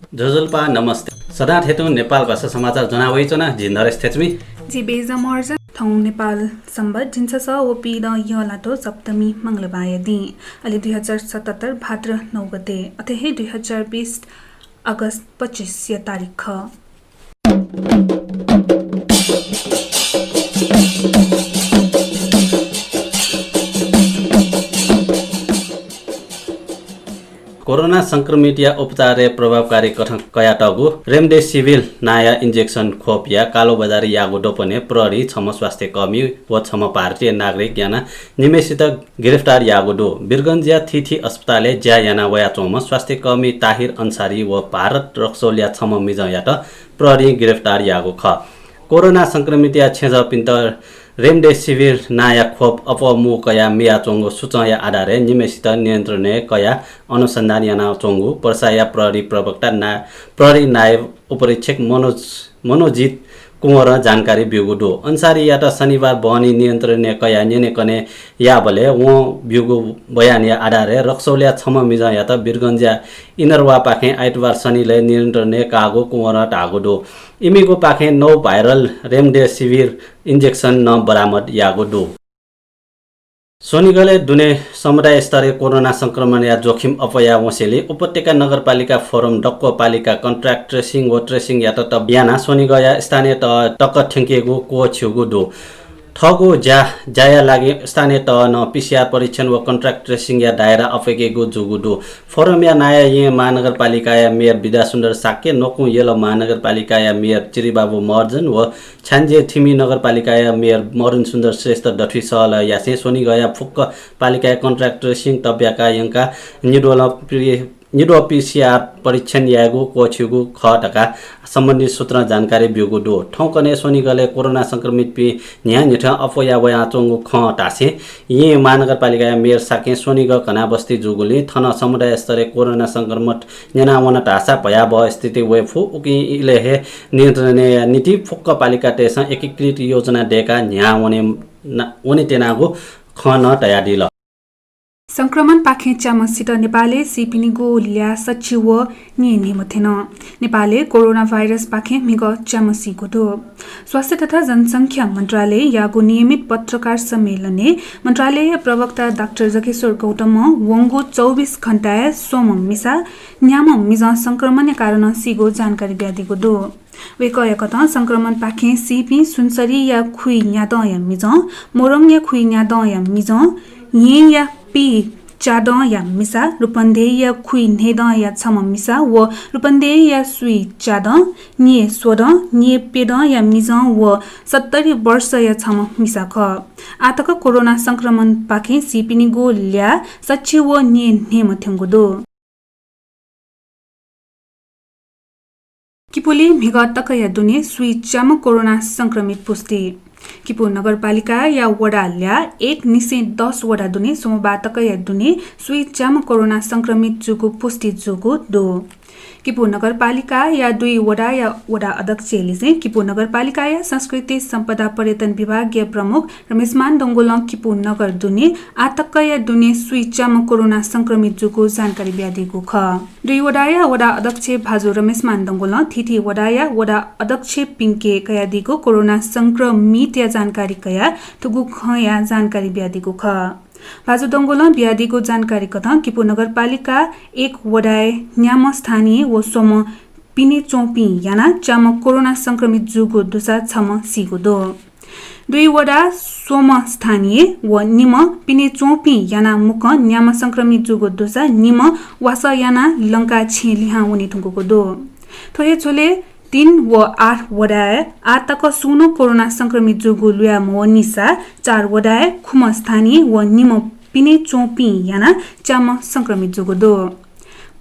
जजलपा नमस्ते सदा थेतु नेपाल भाषा समाचार जनावै चना जी नरेश थेचमी जी बेजा महर्जन थौ नेपाल सम्बत जिन्छ स ओपी द यलाटो सप्तमी मंगलबार दि अलि 2077 भाद्र 9 गते अथेहे 2020 अगस्त 25 तारिख कोरोना संक्रमित या उपचार प्रभावकारी कया टगु रेमडेसिविर नयाँ इन्जेक्सन खोप या कालो बजारी यागो डोपने प्रहरी छम स्वास्थ्य कर्मी व छम भारतीय नागरिक याना निमेसित गिरफ्तार यागो डो बिरगन्जिया थिथी अस्पताले ज्या याना वया चोम स्वास्थ्य कर्मी ताहिर अन्सारी व भारत रक्सोलिया छम मिज यात प्रहरी गिरफ्तार यागो ख कोरोना संक्रमित या छेज पिन्तर रेमडेसिविर नयाँ खोप अपमु कया मिया चोंगो सूचना आधारे निमेसित नियन्त्रण कया अनुसन्धान याना चोंगु पर्साया प्रहरी प्रवक्ता प्रहरी नायब उपरीक्षक मनोजित कुंवर जानकारी बिगुडो अन्सारी यात शनिबार बहनी नियन्त्रण कया नेने कने या बले वो बिगु बयान या आधारे रक्सौलिया छम मिज यात बिरगन्जिया इनरवा पाखे आइतबार शनिले नियन्त्रण कागो कुंवर टागुडो इमिगो पाखे 9 भाइरल रेमडेसिविर इन्जेक्सन न बरामद यागुडो सोनिगले दुने समुदाय स्तरीय कोरोना संक्रमण या जोखिम अपया वसेले उपत्यका नगरपालिका फोरम डक्को पालिका कन्ट्र्याक्ट ट्रेसिङ व ट्रेसिङ या त बियाना सोनिगया स्थानीय टक्क ठेंकेगु को छिउगु दो ठगु जाया लागि स्थानीय तह न पीसीआर परीक्षण व कन्ट्र्याक्ट ट्रेसिङ या दायरा अफेकेगु जुगुडो फोरम या नयाँ ये महानगरपालिका या मेयर विद्यासुन्दर साक्य नोकु येलो महानगरपालिका या मेयर चिरिबाबु महर्जन व छान्जे थिमी नगरपालिका या मेयर मरुन सुन्दर श्रेष्ठ डठी सहल यासे सोनी गया फुक्क पालिका कन्ट्र्याक्ट ट्रेसिङ तब्याका यंका निडो पीसीआर परीक्षण यागु कोछिगु खटका सम्बन्धित सूत्र जानकारी बिगु दो ठौकने सोनिगले कोरोना संक्रमित पि न्या निठ अफया वया चोंगु ख टासे ये महानगरपालिका मेयर साके सोनिग कना बस्ती जुगुले थन समुदाय स्तरीय कोरोना संक्रमण न्यावन टासा भयावह स्थिति वे फु उकि इलेहे नियन्त्रण नीति फुक्क पालिका तेस एकीकृत योजना डेका न्या वने तेनागु ख न तयारी संक्रमण पाखे चामसित नेपालले सिपिनिगो ल्या सचिव नियमथेन नेपालले कोरोना भाइरस पाखे मिग चामसिको दो स्वास्थ्य तथा जनसंख्या मन्त्रालय यागो नियमित पत्रकार सम्मेलनले मन्त्रालय प्रवक्ता डाक्टर जगेश्वर गौतम वंगो 24 घण्टा सोम मिसा न्याम मिज संक्रमण कारण सिगो जानकारी ब्यादिको दो वेकयकत संक्रमण पाखे सिपि सुनसरी या खुइ न्याद या मिज मोरङ या खुइ न्याद या मिज ये या पी चाद या मिसा रूपन्धे या खुइ नेद या छम मिसा व रूपन्धे या सुई चाद निये सोद निये पेद या मिज व 70 वर्ष या छम मिसा ख आतक कोरोना संक्रमण पाखे सिपिनिगो ल्या सचिव निये नेमथ्यंगो दो किपोले मिगतक या दुने सुई चाम कोरोना संक्रमित पुष्टि किपु नगरपालिका या वडा ल्या 1 निसे 10 वडा दुने सोमबातक या दुने सुई चाम कोरोना संक्रमित जुगु पुष्टि जुगु दो किपु नगरपालिका या 2 वडा या वडा अध्यक्षले चाहिँ किपु नगरपालिका या संस्कृति सम्पदा पर्यटन विभागीय प्रमुख रमेशमान डोंगोलङ किपु नगर दुने आतक या दुने सुई चाम कोरोना संक्रमित जुगु जानकारी ब्यादिगु ख 2 वडा या वडा अध्यक्ष भाजु रमेशमान डोंगोलङ थिथि वडा या वडा अध्यक्ष पिंके कयादिगु कोरोना संक्रमित या जानकारी कया तुगु ख या जानकारी ब्यादिगु ख भाजु डोंगोल ब्यादिको जानकारी कथा किपु नगरपालिका 1 वडाय न्याम स्थानीय व सोम पिने चौपी याना चाम कोरोना संक्रमित जुगु दुसा छम सिगु दो 2 वडा सोम स्थानीय व निम पिने चौपी याना मुख न्याम संक्रमित जुगु दुसा निम वास याना लंका छेलिहा उनी ठुंगुको दो थोहे छोले 3 व 8 वडाय आतक सुनो कोरोना संक्रमित जुगु लुया मोनिसा 4 वडाय खुम स्थानीय व निम पिने चौपी याना चाम संक्रमित जुगु दो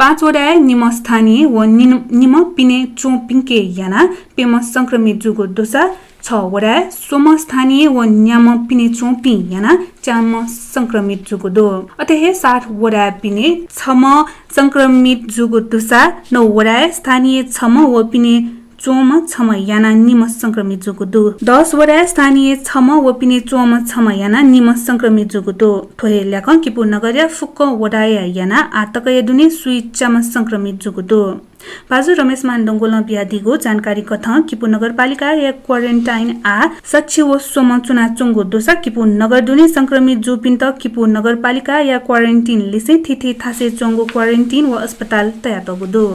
5 वडाय निम स्थानीय व निम पिने चौपिंके याना पेम संक्रमित जुगु दोसा 6 वडाय सोम स्थानीय व न्याम पिने चौपी याना चाम संक्रमित जुगु दो अतः 60 वडाय पिने छम संक्रमित जुगु दोसा 9 वडाय स्थानीय छम व पिने चोम छम याना निम संक्रमित जुगुदो 10 वडा स्थानीय छम वपिने चोम छम याना निम संक्रमित जुगुदो ठोहे ल्याक किपु नगरिया फुक्क वडाया याना आतकय दुने सुई चम संक्रमित जुगुदो बाजु रमेश मान्डोंगोल बियादिगो जानकारी कथ किपु नगरपालिका या क्वारेन्टाइन आ सच्ची वो सोम चुना चुंगो दोसा किपु नगर दुने संक्रमित जुपिन्त किपु नगरपालिका या क्वारेन्टिन लिसे थिथि थासे चोंगो क्वारेन्टिन व अस्पताल तया तगुदो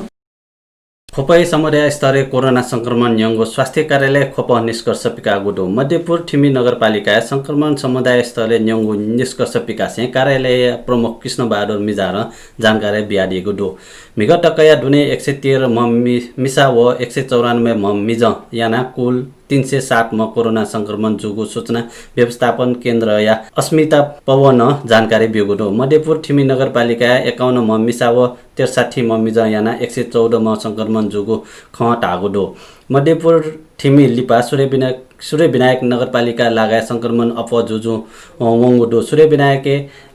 खोपै समुदाय स्तरीय कोरोना संक्रमण यंगो स्वास्थ्य कार्यालय खोप निष्कर्ष पिकागुडो मध्यपुर ठिमी नगरपालिका संक्रमण समुदाय स्तरीय यंगो निष्कर्ष पिकासे कार्यालय प्रमुख कृष्ण बहादुर मिजार जानकारी बियादिएको दो मिगत टकया दुने 113 मिसा व 194 मिज याना कुल 307 में कोरोना संक्रमण जुगु सूचना व्यवस्थापन केन्द्र या अस्मिता पवन जानकारी बिगुडो मध्यपुर ठिमी नगरपालिका 51 मिसा व 63 मिज याना 114 संक्रमण जुगु ख टागुडो मध्यपुर ठिमी लिपा सूर्य विनायक नगरपालिका लगाय संक्रमण जुजु वंगुडो सूर्य विनायक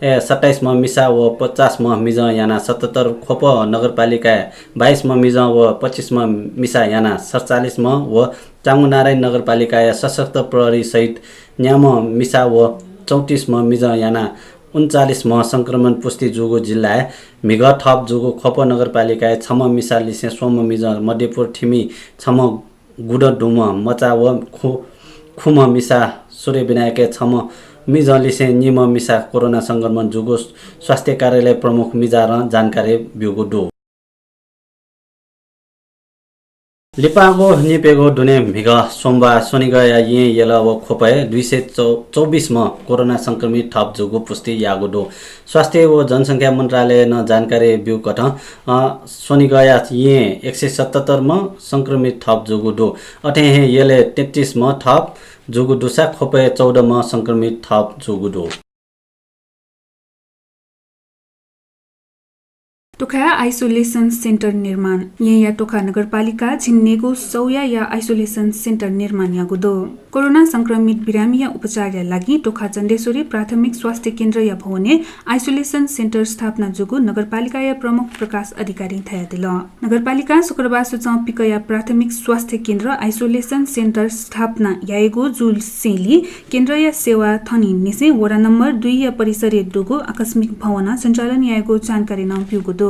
27 मिसा व 50 मिज याना 77 खोप नगरपालिका 22 मिज व 25 मिसा याना 47 व चामुनारायण नगरपालिका सशक्त प्रहरी सहित न्याम मिसा व 34 मिज याना 39 संक्रमण पुष्टि जुगो जिल्ला मिग थप जुगो खोप नगरपालिका 6 मिसा लिसे सोम मिज मध्यपुर ठिमी 6 गुड डुम मचा व खुम मिसा सूर्य विनायक 6 मिज लिसे निम मिसा कोरोना संक्रमण जुगो स्वास्थ्य कार्यालय प्रमुख मिजार जानकारी बिगुडो लिपागो निपेगो दुने मिग सोमबार शनिगया ये येला व खोपय 224 कोरोना संक्रमित थप जुगो पुष्टि यागुडो स्वास्थ्य व जनसंख्या मन्त्रालय न जानकारी बिउकट शनिगया ये 177 संक्रमित थप जुगुडो अथे येले 33 थप जुगुडुसा खोपय 14 संक्रमित थप जुगुडो टोखा आइसोलेसन सेन्टर निर्माण या टोखा नगरपालिका झिन्नेगो सौया या आइसोलेसन सेन्टर निर्माण यागुदो कोरोना संक्रमित बिरामी या उपचार या लागि टोखा चण्डेश्वरी प्राथमिक स्वास्थ्य केन्द्र या भवने आइसोलेसन सेन्टर स्थापना जुगु नगरपालिका या प्रमुख प्रकाश अधिकारी थाया दिल नगरपालिका शुक्रबार सुचाउ पिकया प्राथमिक स्वास्थ्य केन्द्र आइसोलेसन सेन्टर स्थापना याएगो जुल सेली केन्द्र या सेवा थनी निसे वडा नम्बर 2 या परिसर दुगो आकस्मिक भवन सञ्चालन याएगो जानकारी नाम पिउगुदो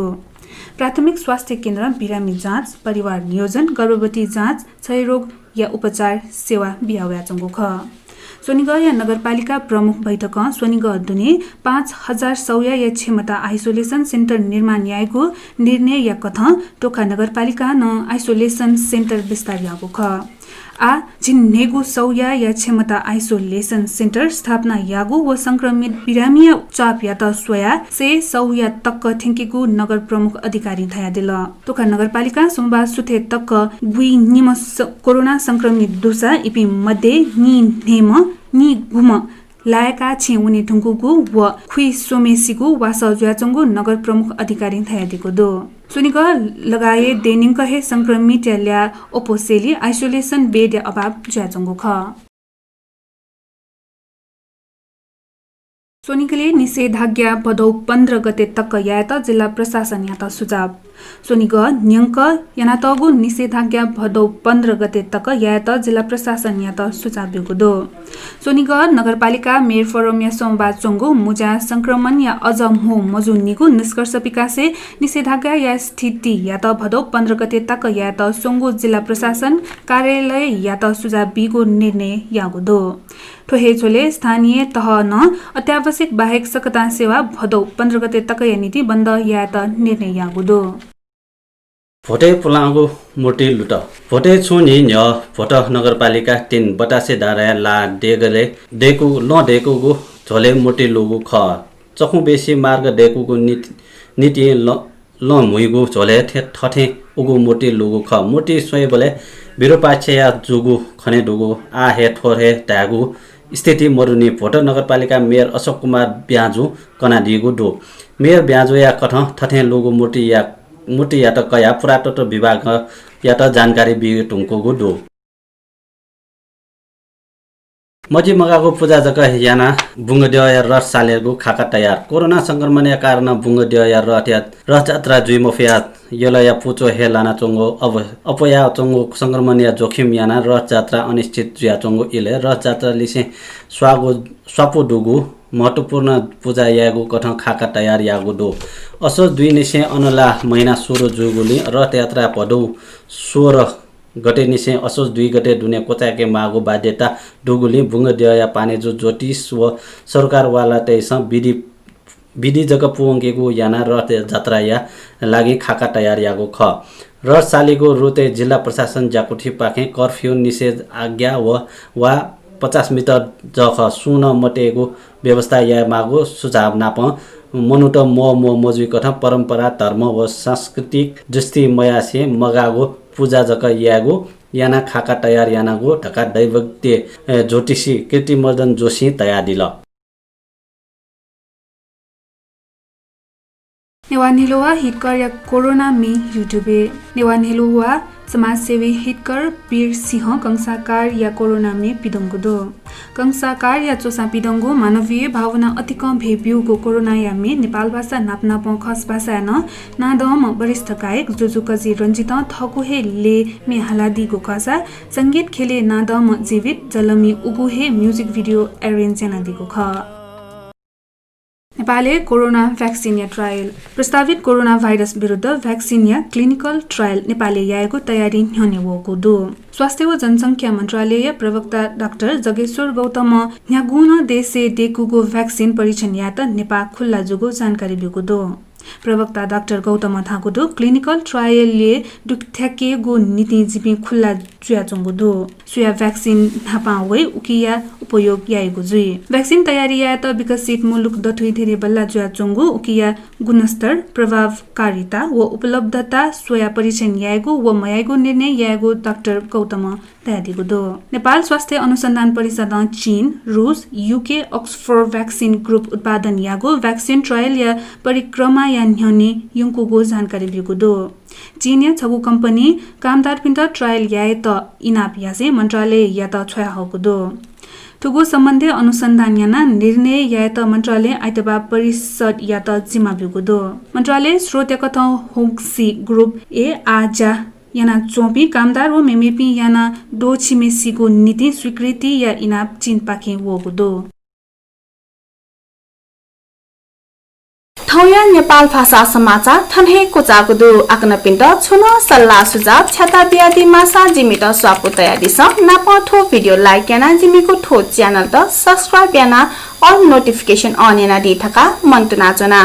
प्राथमिक स्वास्थ्य केन्द्र बिरामी जाँच परिवार नियोजन गर्भवती जाँच क्षयरोग या उपचार सेवा बिहाव्या चंगोख सोनिग या नगरपालिका प्रमुख बैठक सोनिग दुने 5000 सौया या क्षमता आइसोलेसन सेन्टर निर्माण याएको निर्णय या कथ टोखा नगरपालिका न आइसोलेसन सेन्टर विस्तार यागो ख आ झिन्नेगु सौया या क्षमता आइसोलेसन सेन्टर स्थापना यागु व संक्रमित बिरामी या चाप या त सोया से सौया तक्क ठेंकेगु नगर प्रमुख अधिकारी थाया दिल टोखा नगरपालिका सोमबार सुथे तक्क गुई निम कोरोना संक्रमित दुसा इपि मध्ये नि नेम नि गुम लायका छे उनी ढुङ्गुगु व खुई सोमेसीगु वा सजुयाचंगु नगर प्रमुख अधिकारी थाया दिको दो सुनिग लगाए दैनिक हे संक्रमित या ओपोसेली आइसोलेसन बेड या अभाव ज्याचंगु ख सोनिगले निषेधाज्ञा भदौ 15 गते तक यात जिल्ला प्रशासन यात सुझाव सोनिग न्यंक यानातगु निषेधाज्ञा भदौ 15 गते तक यात जिल्ला प्रशासन यात सुझाव बिगुदो सोनिग नगरपालिका मेयर फोरम या सोमबार चंगु मुजा संक्रमण या अझ हो मजुनिगु निष्कर्ष विकासे निषेधाज्ञा या स्थिति यात भदौ 15 गते तक यात सोंगु जिल्ला प्रशासन कार्यालय यात सुझाव बिगु निर्णय यागुदो ठोहे छोले स्थानीय तह न अत्यावश्यक बाहेक सकता सेवा भदौ 15 गते तक या नीति बन्द यात निर्णय यागुदो भोटे पुलागु मूर्ति लुट भोटे छुनि न्य भोट नगरपालिका 3 बतासे दारा ला डेगले डेकु ल डेकुगु झोले मूर्ति लुगु ख चखु बेसी मार्ग डेकुगु नीति ल मुइगु झोले ठठे उगु मूर्ति लुगु ख मूर्ति सोय बोले बिरुपाछे या जुगु खने दुगु आ हे ठोरे तागु स्थिति मरुनी भोटर नगरपालिका मेयर अशोक कुमार ब्याजु कना दिगु दो मेयर ब्याजु या कथ ठठे लोगो मूर्ति या त कया पुरातत्व विभाग या त जानकारी बिगु टुंको दो मजी मगाको पूजा जक याना बुङ्गदेव या रथ सालेको खाका तयार कोरोना संक्रमण या कारण बुङ्गदेव या रथ जात्रा जुइ मफिया यला या पुचो हे लाना चोंगो अपया चोंगो संक्रमण या जोखिम याना रथ जात्रा अनिश्चित जुया चोंगो इले रथ जात्रा लिसे स्वापो डुगु महत्वपूर्ण पूजा यागु कठं खाका तयार यागु दो असोज 2 निसे अनला महिना सुरु जुगुली रथ यात्रा पदौ 16 गते निसे असोज 2 गते दुने कोचाके मागु बाध्यता डुगुली बुङ्गदेव या पानेजु ज्योतिष व सरकारवाला तेस विधि जग पुङ्गेको याना रथ जात्रा या लागि खाका तयार यागु ख रथ सालीको रुते जिल्ला प्रशासन जाकुठी पाखे कर्फ्यू निषेध आज्ञा वा 50 मिटर जख सुन मटेको व्यवस्था या मागु सुझाव नाप मनुट मजुई कथा परम्परा धर्म व सांस्कृतिक दृष्टि मयासे मगागो पूजा जक यागो याना खाका तयार यानागो ढका दैवज्ञ ज्योतिषी कीर्तिमर्दन जोशी तयार दिल नेवा नेलोवा हिटकर या कोरोना में यूट्यूबे नेवा नेलोवा समाजसेवी हिटकर पीर सिंह कंसाकार या कोरोना में पिदंगो कंसाकार या चोसा पिदंगो मानवीय भावना अति कम भेब्युको कोरोना या में नेपाल भाषा नाप्नाप खस भाषा न नादम वरिष्ठ गायक जुजुकजी रञ्जित थकुहे ले मे हालादिको कसा संगीत खेले नादम जीवित जलमी उगुहे म्युजिक भिडियो एरेन्ज दिको ख नेपालले कोरोना भ्याक्सिन या ट्रायल प्रस्तावित कोरोना भाइरस विरुद्ध भ्याक्सिन या क्लिनिकल ट्रायल नेपालले याएको तयारी न्ह्यनेवको दो स्वास्थ्य व जनसङ्ख्या मन्त्रालय प्रवक्ता डाक्टर जगेश्वर गौतम न्यागुन देशे डेकुगो भ्याक्सिन परीक्षण या त नेपाल खुल्ला जुगो जानकारी दिएको दो प्रवक्ता डाक्टर गौतम थागुदो क्लिनिकल ट्रायलले दुख्याकेगो नीति जिपि खुल्ला जुयाचोंगो दो सुया भ्याक्सिन नापावे उकिया उपयोग याएको जुइ भ्याक्सिन तयारी या त विकसित मुलुक दथुइ धेरै बल्ला जुयाचोंगो उकिया गुणस्तर प्रभावकारिता व उपलब्धता सोया परीक्षण याएको व मयाएको निर्णय याएको डाक्टर गौतम तयारीको दो नेपाल स्वास्थ्य अनुसन्धान परिषद चीन रूस युके अक्सफोर्ड भ्याक्सिन ग्रुप उत्पादन यागो भ्याक्सिन ट्रायल या परिक्रमा या न्ह्यने युङको जानकारी दिएको दो चीनिया छगु कम्पनी कामदार पिन्ट ट्रायल याए त इनाप यासे मन्त्रालय या त छयाहको दो ठुगो सम्बन्धी अनुसन्धान याना निर्णय या त मन्त्रालय आइतबा परिषद या त जिम्मा बिगो दो मन्त्रालय स्रोत कथ होक्सी ग्रुप ए आजा याना चोपी कामदार व मेमेपी याना दो छिमेसीको नीति स्वीकृति या इनाप चीन पाखे वगो दो थौया नेपाल भाषा समाचार थन्हे कोचागुदु आकन पिण्ड छुन सल्लाह सुझाव छता बियादी मासा जिमित स्वापु तयारी स नाप ठो भिडियो लाइक याना जिमिको ठो च्यानल त सब्स्क्राइब याना अल नोटिफिकेसन अन याना दि थका मन्तुना जना